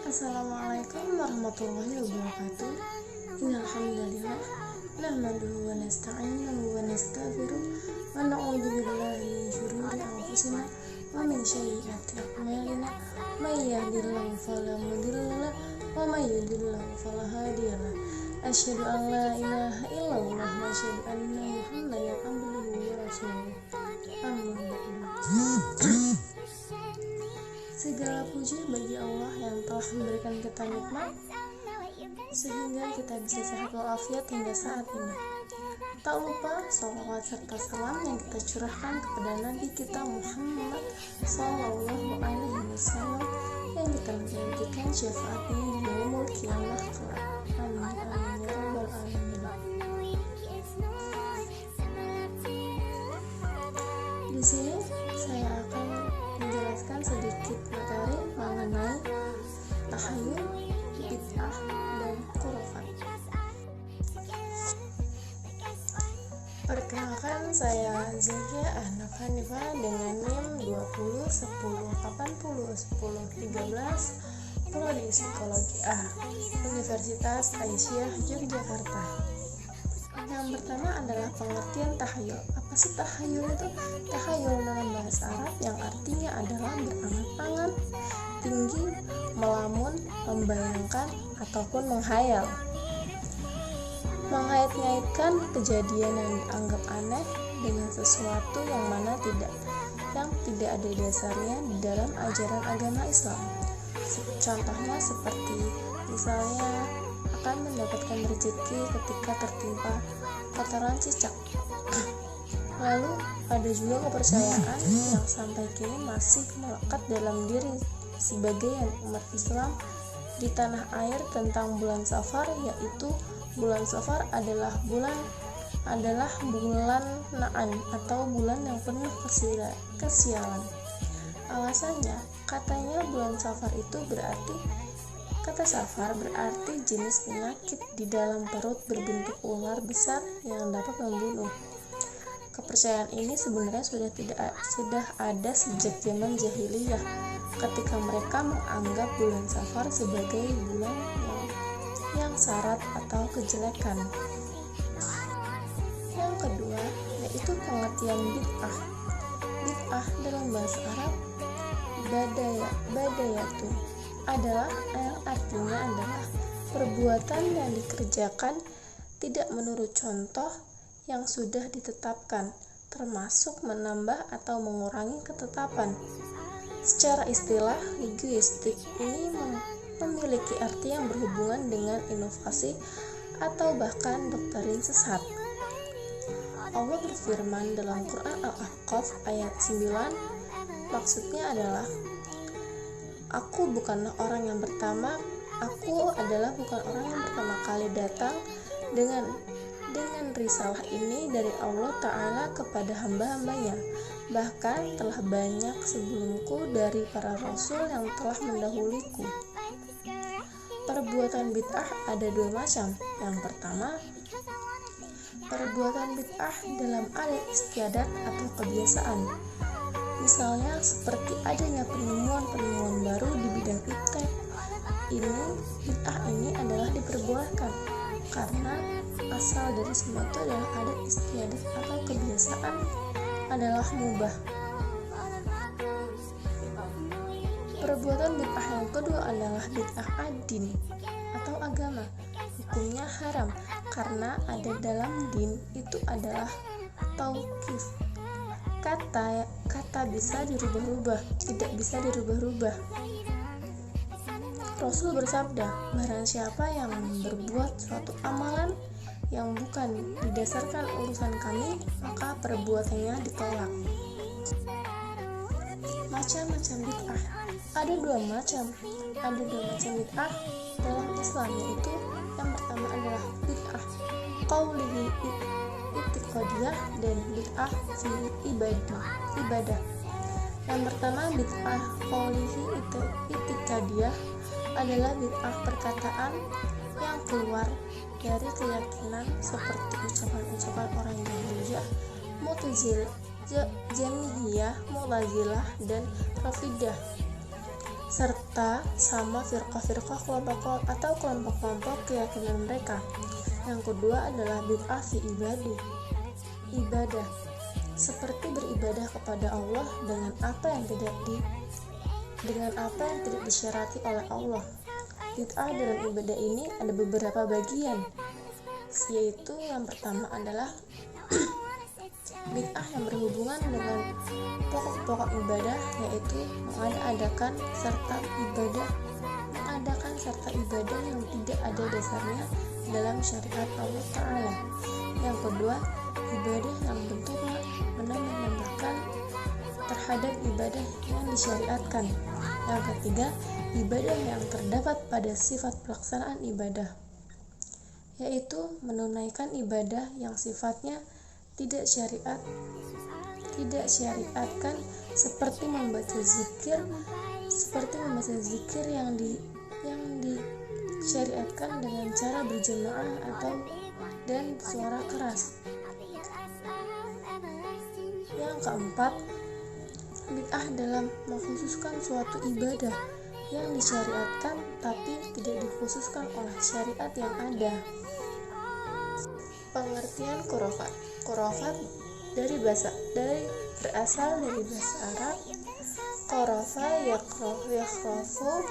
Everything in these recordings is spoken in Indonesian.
Assalamualaikum warahmatullahi wabarakatuh. Innal hamdalillah nahmaduhu wa nasta'inuhu wa nastaghfiruh wa na'udzu billahi min shururi anfusina wa min sayyiati a'malina. May yahdihillahu fala mudilla lahu wa may yudlil fala hadiya lahu. Asyhadu an la ilaha illallah wa asyhadu anna Muhammadan abduhu wa rasuluh. Amma ba'du. Segala puji bagi Allah yang telah memberikan kita nikmat sehingga kita bisa sehat walafiat hingga saat ini. Tak lupa sholawat serta salam yang kita curahkan kepada Nabi kita Muhammad Sallallahu Alaihi Wasallam yang kita menjanjikan syafaatnya di yaumul qiyamah kelak. Amin amin ya rabbal alamin. Di sini saya akan menjelaskan sedikit materi mengenai tahayul, bid'ah, dan khurafat. Perkenalkan, saya Zakia Ahnaf Hanifah dengan NIM 2010801013, Prodi Psikologi A, Universitas Aisyah Yogyakarta. Yang pertama adalah pengertian tahayul. Apa sih tahayul itu? Tahayul dalam bahasa Arab yang artinya adalah berangan-angan, tinggi, melamun, membayangkan, ataupun menghayal. Mengait-ngaitkan kejadian yang dianggap aneh dengan sesuatu yang tidak ada dasarnya di dalam ajaran agama Islam. Contohnya seperti misalnya akan mendapatkan rezeki ketika tertimpa kotoran cicak. Lalu ada juga kepercayaan yang sampai kini masih melekat dalam diri sebagian umat Islam di tanah air tentang bulan Safar, yaitu bulan Safar adalah bulan Na'an atau bulan yang penuh kesialan. Alasannya, katanya bulan Safar itu kata Safar berarti jenis penyakit di dalam perut berbentuk ular besar yang dapat membunuh. Kepercayaan ini sebenarnya sudah ada sejak zaman jahiliyah, ketika mereka menganggap bulan Safar sebagai bulan yang syarat atau kejelekan. Yang kedua, yaitu pengertian bid'ah. Bid'ah dalam bahasa Arab badayatun adalah yang artinya adalah perbuatan yang dikerjakan tidak menurut contoh yang sudah ditetapkan, termasuk menambah atau mengurangi ketetapan. Secara istilah, linguistik ini memiliki arti yang berhubungan dengan inovasi atau bahkan doktrin sesat. Allah berfirman dalam Quran Al-Ahqaf ayat 9, maksudnya adalah Aku adalah bukan orang yang pertama kali datang dengan risalah ini dari Allah Ta'ala kepada hamba-hambanya. Bahkan telah banyak sebelumku dari para rasul yang telah mendahuliku. Perbuatan bid'ah ada dua macam. Yang pertama, perbuatan bid'ah dalam adat istiadat atau kebiasaan. Misalnya seperti adanya penemuan baru di bidang iptek. Bid'ah ini adalah diperbolehkan karena asal dari semua itu adalah adat istiadat atau kebiasaan adalah mubah. Perbuatan bid'ah yang kedua adalah bid'ah ad-din atau agama. Hukumnya haram karena ada dalam din itu adalah tauqif. Kata bisa dirubah-rubah, tidak bisa dirubah-rubah. Rasul bersabda, barang siapa yang berbuat suatu amalan yang bukan didasarkan urusan kami, maka perbuatannya ditolak. Macam-macam bid'ah. Ada dua macam bid'ah dalam Islam, yaitu yang pertama adalah bid'ah qaulihi i'tiqadiyah dan bid'ah fi ibadah. Yang pertama bid'ah qaulihi i'tiqadiyah adalah bid'ah perkataan yang keluar dari keyakinan seperti ucapan-ucapan orang Yahudi, Mu'tazilah, Jahmiyah, Mu'tazilah, dan Rafidah. serta sama firqah-firqah kelompok-kelompok keyakinan mereka. Yang kedua adalah bid'ah fi ibadah, seperti beribadah kepada Allah dengan apa yang tidak disyariati oleh Allah. Bid'ah dalam ibadah ini ada beberapa bagian, yaitu yang pertama adalah bid'ah yang berhubungan dengan pokok-pokok ibadah, yaitu mengadakan serta ibadah yang tidak ada dasarnya dalam syariat Allah Ta'ala. Yang kedua, ibadah yang bentuknya menambahkan terhadap ibadah yang disyariatkan. Yang ketiga, ibadah yang terdapat pada sifat pelaksanaan ibadah, yaitu menunaikan ibadah yang sifatnya tidak syariatkan, seperti membaca zikir yang disyariatkan dengan cara berjamaah dan suara keras. Yang keempat, bid'ah dalam mengkhususkan suatu ibadah yang disyariatkan tapi tidak dikhususkan oleh syariat yang ada. Pengertian khurafat. Khurafat berasal dari bahasa Arab kharafa yakhrafu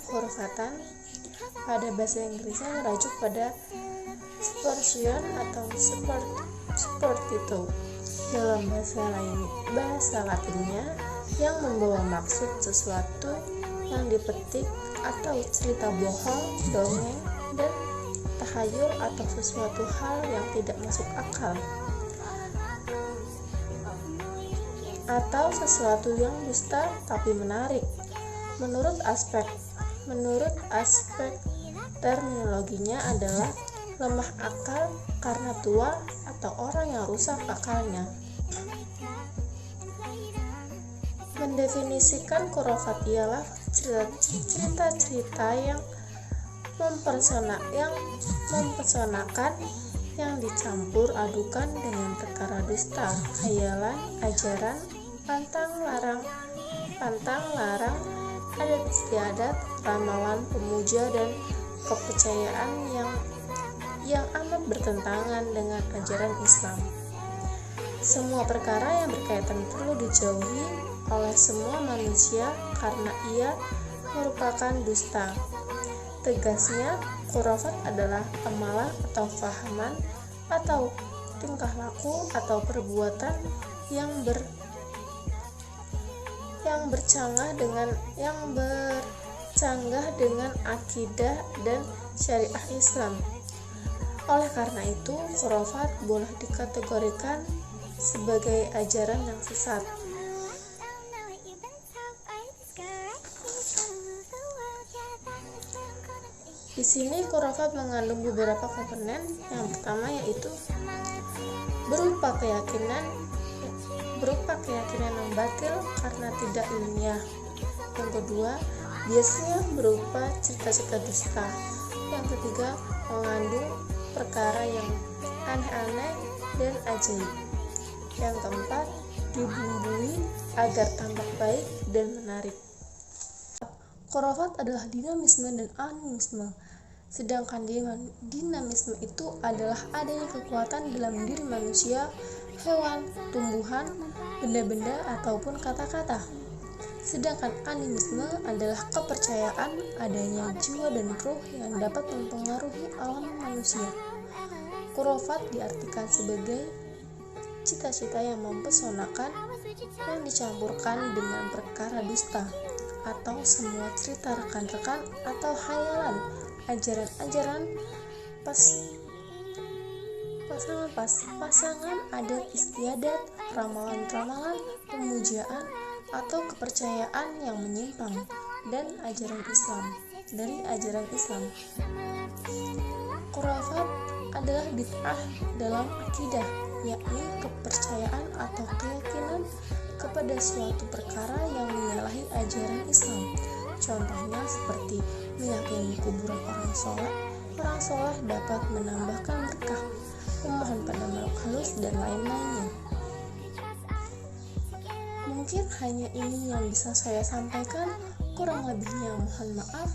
khurfatan. Pada bahasa Inggrisnya merujuk pada superstition atau superstitio dalam bahasa Latinnya, yang membawa maksud sesuatu yang dipetik atau cerita bohong, dongeng, dan tahayul atau sesuatu hal yang tidak masuk akal, atau sesuatu yang dusta tapi menarik. Menurut aspek terminologinya adalah lemah akal karena tua atau orang yang rusak akalnya. Mendefinisikan khurafat ialah cerita-cerita yang mempersonakan, yang dicampur adukan dengan perkara dusta, khayalan, ajaran, pantang larang, adat istiadat, ramalan, pemuja, dan kepercayaan yang amat bertentangan dengan ajaran Islam. Semua perkara yang berkaitan perlu dijauhi oleh semua manusia karena ia merupakan dusta. Tegasnya, khurafat adalah amalan atau fahaman atau tingkah laku atau perbuatan yang bercanggah dengan akidah dan syariah Islam. Oleh karena itu, khurafat boleh dikategorikan sebagai ajaran yang sesat. Di sini khurafat mengandung beberapa komponen. Yang pertama yaitu berupa keyakinan yang batil karena tidak ilmiah. Yang kedua, biasanya berupa cerita-cerita dusta. Yang ketiga, mengandung perkara yang aneh-aneh dan ajaib. Yang keempat, dibumbui agar tampak baik dan menarik. Khurafat adalah dinamisme dan animisme. Sedangkan dinamisme itu adalah adanya kekuatan dalam diri manusia, hewan, tumbuhan, benda-benda, ataupun kata-kata. Sedangkan animisme adalah kepercayaan adanya jiwa dan ruh yang dapat mempengaruhi alam manusia. Khurafat diartikan sebagai cita-cita yang mempesonakan yang dicampurkan dengan perkara dusta, atau semua cerita rekan-rekan atau khayalan, ajaran-ajaran, pasangan adat istiadat, ramalan-ramalan, pemujaan, atau kepercayaan yang menyimpang dari ajaran Islam. Khurafat adalah bid'ah dalam akidah, yakni kepercayaan atau keyakinan kepada suatu perkara yang menyalahi ajaran Islam. Contohnya seperti meyakini kuburan orang soleh dapat menambahkan berkah, memohon pada makhluk halus, dan lain-lainnya. Mungkin hanya ini yang bisa saya sampaikan. Kurang lebihnya mohon maaf.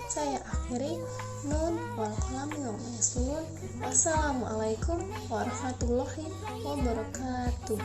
Saya akhiri. Nun wal qalam wa yasturun. Wassalamualaikum warahmatullahi wabarakatuh.